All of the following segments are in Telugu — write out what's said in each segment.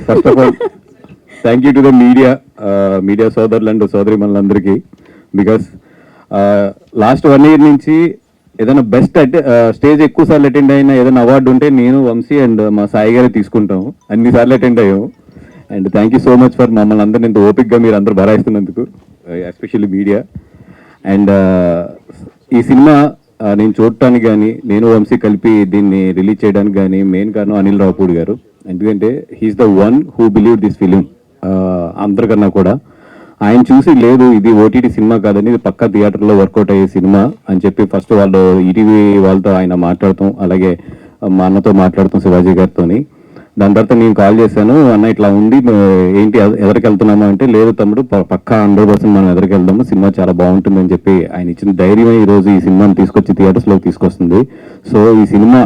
First of all thank you to the media సోదరులు అండ్ సోదరి మనందరికీ. బికాస్ లాస్ట్ 1 year నుంచి ఏదైనా బెస్ట్ స్టేజ్ ఎక్కువ సార్లు అటెండ్ అయిన ఏదైనా అవార్డు ఉంటే నేను, వంశీ అండ్ మా సాయి గారే తీసుకుంటాము. అన్నిసార్లు అటెండ్ అయ్యాము. And thank you so much for మమ్మల్ని అందరినీ ఇంత ఓపిక్గా మీరు అందరూ భరాయిస్తున్నందుకు, ఎస్పెషల్లీ మీడియా. అండ్ ఈ సినిమా నేను చూడటానికి కానీ, నేను వంశీ కలిపి దీన్ని రిలీజ్ చేయడానికి కానీ మెయిన్ కారణం అనిల్ రావుపూడి గారు. ఎందుకంటే he is the one who believe this film. అందరికన్నా కూడా ఆయన చూసి లేదు ఇది ఓటీటీ సినిమా కాదని, ఇది పక్కా థియేటర్లో వర్కౌట్ అయ్యే సినిమా అని చెప్పి ఫస్ట్ వాళ్ళు ఈటీవీ వాళ్ళతో ఆయన మాట్లాడతాం, అలాగే మా అన్నతో మాట్లాడతాం శివాజీ గారితో. దాని తర్వాత నేను కాల్ చేశాను, అన్న ఇట్లా ఉంది ఏంటి ఎదరికి వెళ్తున్నామా అంటే, లేదు తమ్ముడు పక్కా 100% మనం ఎదరికి వెళ్దాము, సినిమా చాలా బాగుంటుందని చెప్పి ఆయన ఇచ్చిన ధైర్యమే ఈరోజు ఈ సినిమాని తీసుకొచ్చి థియేటర్స్లోకి తీసుకొస్తుంది. సో ఈ సినిమా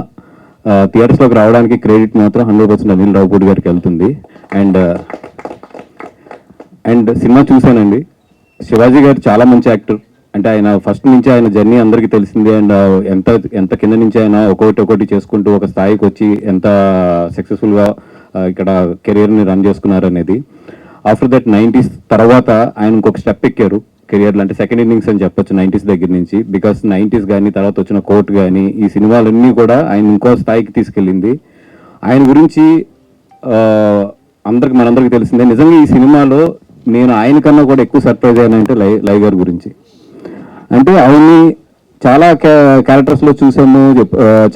థియేటర్స్లోకి రావడానికి క్రెడిట్ మాత్రం 100% అనిల్ రావుపూడి గారికి వెళ్తుంది. అండ్ సినిమా చూశానండి. శివాజీ గారు చాలా మంచి యాక్టర్. అంటే ఆయన ఫస్ట్ నుంచి ఆయన జర్నీ అందరికీ తెలిసింది. అండ్ ఎంత కింద నుంచి ఆయన ఒక్కొక్కటి చేసుకుంటూ ఒక స్థాయికి వచ్చి ఎంత సక్సెస్ఫుల్గా ఇక్కడ కెరియర్ని రన్ చేసుకున్నారు అనేది. ఆఫ్టర్ దట్ 90s తర్వాత ఆయన ఇంకొక స్టెప్ ఎక్కారు కెరియర్లో. అంటే సెకండ్ ఇన్నింగ్స్ అని చెప్పొచ్చు 90s దగ్గర నుంచి. బికాస్ 90s కానీ తర్వాత వచ్చిన కోర్ట్ కానీ ఈ సినిమాలన్నీ కూడా ఆయన ఇంకో స్థాయికి తీసుకెళ్ళింది. ఆయన గురించి మనందరికీ తెలిసిందే. నిజంగా ఈ సినిమాలో నేను ఆయన కన్నా కూడా ఎక్కువ సర్ప్రైజ్ అయ్యానంటే లై గారి గురించి. అంటే ఆయన్ని చాలా క్యారెక్టర్స్లో చూసాము,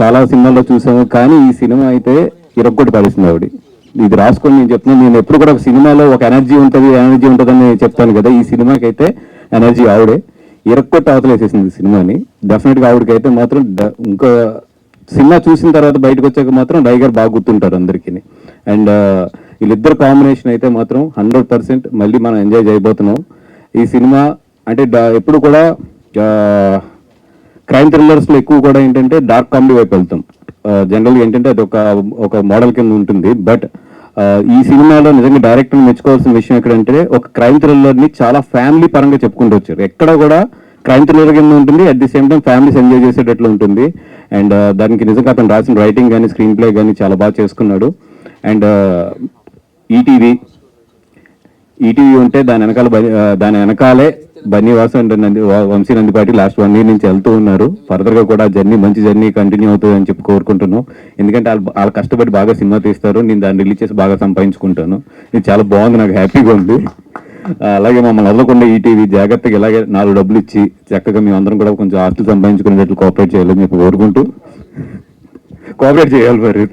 చాలా సినిమాల్లో చూసాము, కానీ ఈ సినిమా అయితే ఇరగొట్టి పడేసింది ఆవిడ. ఇది రాసుకొని నేను చెప్తున్నాను, నేను ఎప్పుడు కూడా ఒక సినిమాలో ఒక ఎనర్జీ ఉంటుందని చెప్తాను కదా, ఈ సినిమాకి అయితే ఎనర్జీ ఆవిడే ఇరగొట్టి అవతలేసేసింది సినిమాని. డెఫినెట్గా ఆవిడకైతే మాత్రం ఇంకా సినిమా చూసిన తర్వాత బయటకు వచ్చాక మాత్రం లై గారు బాగా గుర్తుంటారు అందరికీ. అండ్ వీళ్ళిద్దరు కాంబినేషన్ అయితే మాత్రం 100% మళ్ళీ మనం ఎంజాయ్ చేయబోతున్నాం. ఈ సినిమా అంటే ఎప్పుడు కూడా క్రైమ్ థ్రిల్లర్స్లో ఎక్కువ కూడా ఏంటంటే డార్క్ కామెడీ వైపు వెళ్తాం. జనరల్గా ఏంటంటే అది ఒక మోడల్ కింద ఉంటుంది. బట్ ఈ సినిమాలో నిజంగా డైరెక్టర్ మెచ్చుకోవాల్సిన విషయం ఎక్కడంటే, ఒక క్రైమ్ థ్రిల్లర్ని చాలా ఫ్యామిలీ పరంగా చెప్పుకుంటూ వచ్చారు. ఎక్కడ కూడా క్రైమ్ థ్రిల్లర్ కింద ఉంటుంది, at the same time families enjoy చేసేటట్లు ఉంటుంది. అండ్ దానికి నిజంగా అతను రాసిన రైటింగ్ కానీ స్క్రీన్ ప్లే కానీ చాలా బాగా చేసుకున్నాడు. అండ్ ఈటీవీ ఉంటే దాని వెనకాలే Bunny Vasu and Vamsi Nandipati last 1 year నుంచి వెళ్తూ ఉన్నారు. ఫర్దర్గా కూడా మంచి జర్నీ కంటిన్యూ అవుతుంది అని చెప్పి కోరుకుంటున్నాను. ఎందుకంటే వాళ్ళు కష్టపడి బాగా సినిమా తీస్తారు, నేను దాన్ని రిలీజ్ చేసి బాగా సంపాదించుకుంటాను. ఇది చాలా బాగుంది, నాకు హ్యాపీగా ఉంది. అలాగే మమ్మల్ని వదలకుండా ఈటీవీ జాగ్రత్తగా ఇలాగే 4 డబ్బులు ఇచ్చి చక్కగా మేమందరం కూడా కొంచెం ఆస్తులు సంపాదించుకునేటట్లు కోఆపరేట్ చేయాలని చెప్పి కోరుకుంటూ, కోఆపరేట్ చేయాలి మరి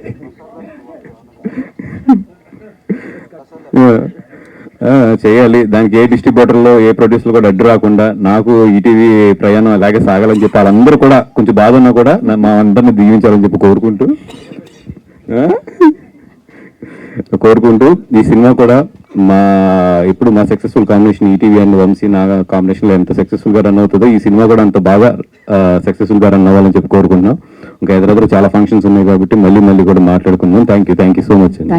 చేయాలి. దానికి ఏ డిస్ట్రిబ్యూటర్లో ఏ ప్రొడ్యూసర్లు కూడా అడ్డు రాకుండా నాకు ఈటీవీ ప్రయాణం అలాగే సాగాలని చెప్పి వాళ్ళందరూ కూడా కొంచెం బాధ ఉన్నా కూడా మా అందరిని దీవించాలని చెప్పి కోరుకుంటూ ఈ సినిమా కూడా ఇప్పుడు మా successful combination ETV and Vamsi నా కాంబినేషన్లో ఎంత సక్సెస్ఫుల్గా రన్ అవుతుందో ఈ సినిమా కూడా అంత బాగా సక్సెస్ఫుల్గా రన్ అవ్వాలని చెప్పి కోరుకుంటున్నాం. ఇంకా ఎదురెదురు చాలా ఫంక్షన్స్ ఉన్నాయి కాబట్టి మళ్ళీ కూడా మాట్లాడుకుందాం. థ్యాంక్ యూ సో మచ్ అండి.